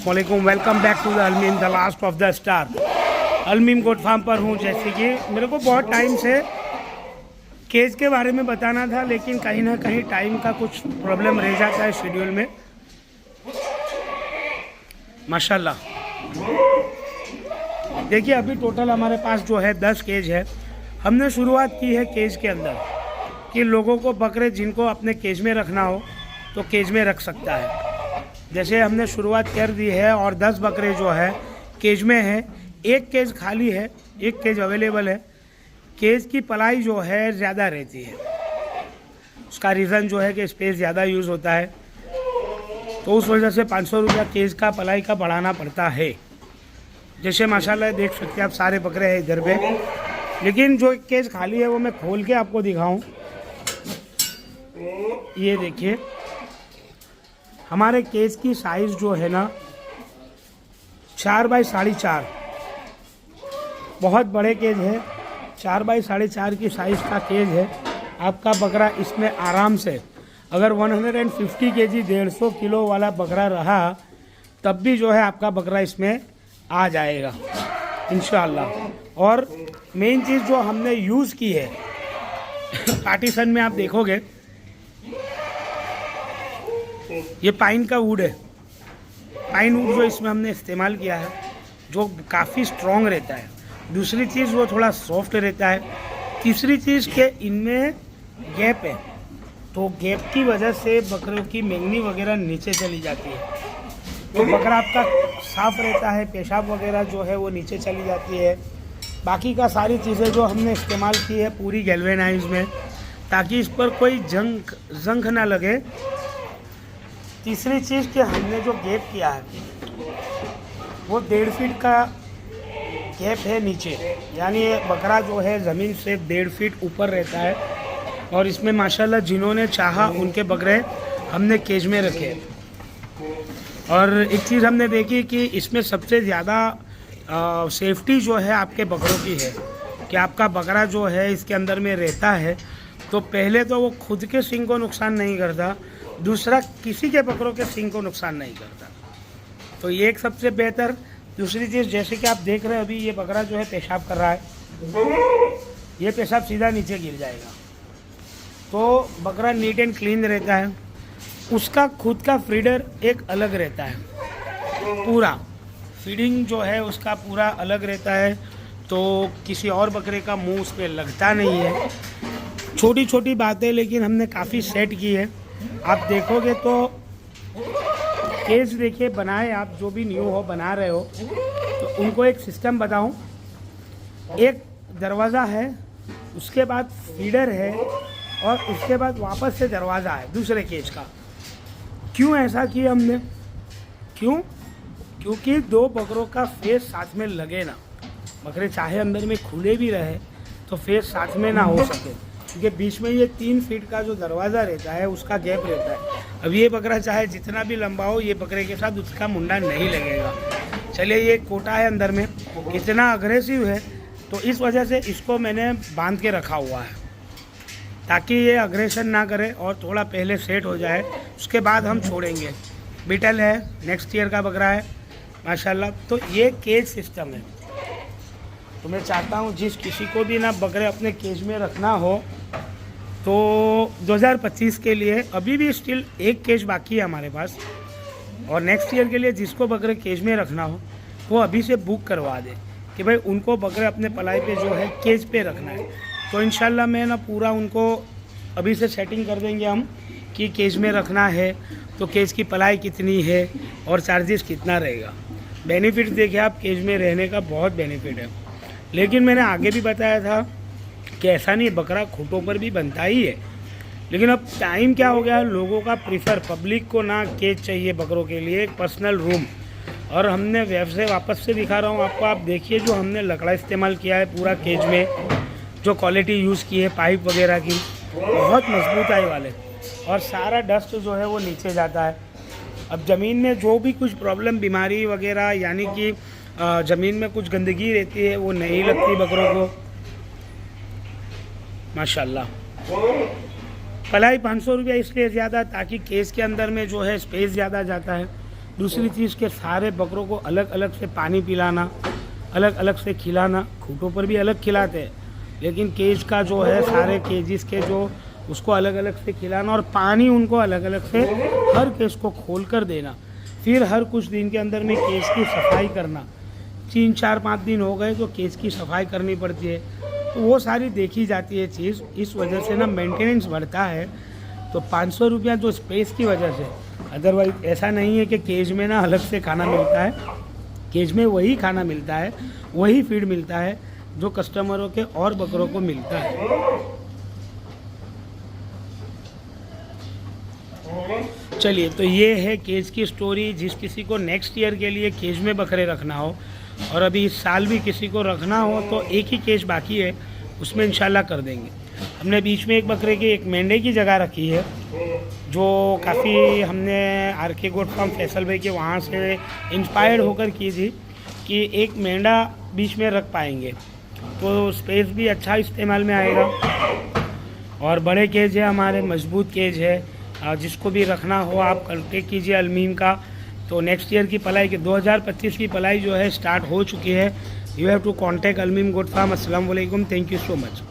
वालेकुम, welcome back to the Almeem, the last of the star. Almeem goat farm पर हूँ। जैसे कि मेरे को बहुत टाइम से केज के बारे में बताना था, लेकिन कहीं ना कहीं टाइम का कुछ प्रॉब्लम रह जाता है शेड्यूल में। माशाल्लाह देखिए, अभी टोटल हमारे पास जो है 10 केज है। हमने शुरुआत की है केज के अंदर कि लोगों को बकरे जिनको अपने केज में रखना हो तो केज में रख सकता है। जैसे हमने शुरुआत कर दी है और 10 बकरे जो है केज में है। एक केज खाली है, एक केज अवेलेबल है। केज की पलाई जो है ज़्यादा रहती है, उसका रीज़न जो है कि स्पेस ज़्यादा यूज़ होता है, तो उस वजह से 500 रुपया केज का पलाई का बढ़ाना पड़ता है। जैसे माशाल्लाह देख सकते हैं आप, सारे बकरे हैं इधर पे, लेकिन जो केज खाली है वो मैं खोल के आपको दिखाऊं। ये देखिए, हमारे केज की साइज़ जो है ना 4 बाई 4.5, बहुत बड़े केज है। 4 बाई 4.5 की साइज़ का केज है। आपका बकरा इसमें आराम से, अगर 150 केजी 150 किलो वाला बकरा रहा तब भी जो है आपका बकरा इसमें आ जाएगा इंशाअल्लाह। और मेन चीज़ जो हमने यूज़ की है पार्टीशन में, आप देखोगे ये पाइन का वुड है। पाइन वुड जो इसमें हमने इस्तेमाल किया है, जो काफ़ी स्ट्रॉन्ग रहता है। दूसरी चीज़ वो थोड़ा सॉफ्ट रहता है। तीसरी चीज़ के इनमें गैप है, तो गैप की वजह से बकरों की मेंगनी वगैरह नीचे चली जाती है, तो बकरा आपका साफ़ रहता है। पेशाब वगैरह जो है वो नीचे चली जाती है। बाकी का सारी चीज़ें जो हमने इस्तेमाल की है पूरी गैल्वेनाइज में, ताकि इस पर कोई जंग ना लगे। तीसरी चीज़ कि हमने जो गैप किया है वो 1.5 फीट का गैप है नीचे, यानी बकरा जो है ज़मीन से 1.5 फीट ऊपर रहता है। और इसमें माशाल्लाह जिन्होंने चाहा उनके बकरे हमने केज में रखे। और एक चीज़ हमने देखी कि इसमें सबसे ज़्यादा सेफ्टी जो है आपके बकरों की है कि आपका बकरा जो है इसके अंदर में रहता है तो पहले तो वो खुद के सींग को नुकसान नहीं करता, दूसरा किसी के बकरों के सींग को नुकसान नहीं करता। तो ये एक सबसे बेहतर। दूसरी चीज़, जैसे कि आप देख रहे हैं अभी ये बकरा जो है पेशाब कर रहा है, ये पेशाब सीधा नीचे गिर जाएगा, तो बकरा नीट एंड क्लीन रहता है। उसका खुद का फीडर एक अलग रहता है, पूरा फीडिंग जो है उसका पूरा अलग रहता है, तो किसी और बकरे का मुंह उस पर लगता नहीं है। छोटी छोटी बातें लेकिन हमने काफ़ी सेट की है। आप देखोगे तो केज देखिए बनाए, आप जो भी न्यू हो बना रहे हो तो उनको एक सिस्टम बताऊं। एक दरवाज़ा है, उसके बाद फीडर है, और उसके बाद वापस से दरवाज़ा है दूसरे केज का। क्यों ऐसा किया हमने? क्योंकि 2 बकरों का फेस साथ में लगे ना। बकरे चाहे अंदर में खुले भी रहे तो फेस साथ में ना हो सके, क्योंकि बीच में ये 3 फीट का जो दरवाज़ा रहता है उसका गैप रहता है। अब ये बकरा चाहे जितना भी लंबा हो, ये बकरे के साथ उसका मुंडा नहीं लगेगा। चलिए, ये कोटा है अंदर में, इतना अग्रेसिव है, तो इस वजह से इसको मैंने बांध के रखा हुआ है ताकि ये अग्रेशन ना करे और थोड़ा पहले सेट हो जाए, उसके बाद हम छोड़ेंगे। बीटल है, नेक्स्ट ईयर का बकरा है माशाल्लाह। तो ये केज सिस्टम है। तो मैं चाहता हूँ जिस किसी को भी ना बकरे अपने केज में रखना हो तो 2025 के लिए अभी भी स्टिल एक केज बाकी है हमारे पास, और नेक्स्ट ईयर के लिए जिसको बकरे केज में रखना हो वो अभी से बुक करवा दे कि भाई उनको बकरे अपने पलाई पे जो है केज पे रखना है। तो इंशाल्लाह मैं ना पूरा उनको अभी से सेटिंग कर देंगे हम कि केज में रखना है तो केज की पलाई कितनी है और चार्जेस कितना रहेगा। बेनिफिट देखिए आप, केज में रहने का बहुत बेनिफिट है। लेकिन मैंने आगे भी बताया था कि ऐसा नहीं, बकरा खूंटों पर भी बनता ही है, लेकिन अब टाइम क्या हो गया है, लोगों का प्रीफर, पब्लिक को ना केज चाहिए बकरों के लिए, एक पर्सनल रूम। और हमने वेब से वापस से दिखा रहा हूँ आपको, आप देखिए जो हमने लकड़ा इस्तेमाल किया है पूरा केज में, जो क्वालिटी यूज़ की है पाइप वगैरह की, बहुत मजबूत आई वाले, और सारा डस्ट जो है वो नीचे जाता है। अब ज़मीन में जो भी कुछ प्रॉब्लम, बीमारी वगैरह, यानी कि ज़मीन में कुछ गंदगी रहती है वो नहीं लगती बकरों को। माशाल्लाह। पलाई 500 रुपया इसलिए ज़्यादा ताकि केस के अंदर में जो है स्पेस ज़्यादा जाता है। दूसरी चीज़ के सारे बकरों को अलग अलग से पानी पिलाना, अलग अलग से खिलाना, खूंटों पर भी अलग खिलाते हैं लेकिन केज का जो है सारे केजिस के जो उसको अलग अलग से खिलाना और पानी उनको अलग अलग से हर केस को खोल कर देना। फिर हर कुछ दिन के अंदर में केस की सफाई करना। 3, 4, 5 दिन हो गए तो केस की सफाई करनी पड़ती है, तो वो सारी देखी जाती है चीज़। इस वजह से ना मेंटेनेंस बढ़ता है। तो 500 रुपया जो स्पेस की वजह से, अदरवाइज ऐसा नहीं है कि केज में ना अलग से खाना मिलता है। केज में वही खाना मिलता है, वही फीड मिलता है जो कस्टमरों के और बकरों को मिलता है। चलिए, तो ये है केज की स्टोरी। जिस किसी को नेक्स्ट ईयर के लिए केज में बकरे रखना हो और अभी इस साल भी किसी को रखना हो तो एक ही केज बाकी है, उसमें इंशाल्लाह कर देंगे। हमने बीच में एक बकरे की, एक मेंढे की जगह रखी है जो काफ़ी हमने RK गोट फार्म फैसल भाई के वहाँ से इंस्पायर्ड होकर की थी कि एक मेंढा बीच में रख पाएंगे तो स्पेस भी अच्छा इस्तेमाल में आएगा। और बड़े केज है हमारे, मजबूत केज है। जिसको भी रखना हो आप कांटेक्ट कीजिए अलमीम का। तो नेक्स्ट ईयर की पलाई की 2025 की पलाई जो है स्टार्ट हो चुकी है। You have to contact Almeem goat farm. अस्सलाम वालेकुम, थैंक यू सो मच।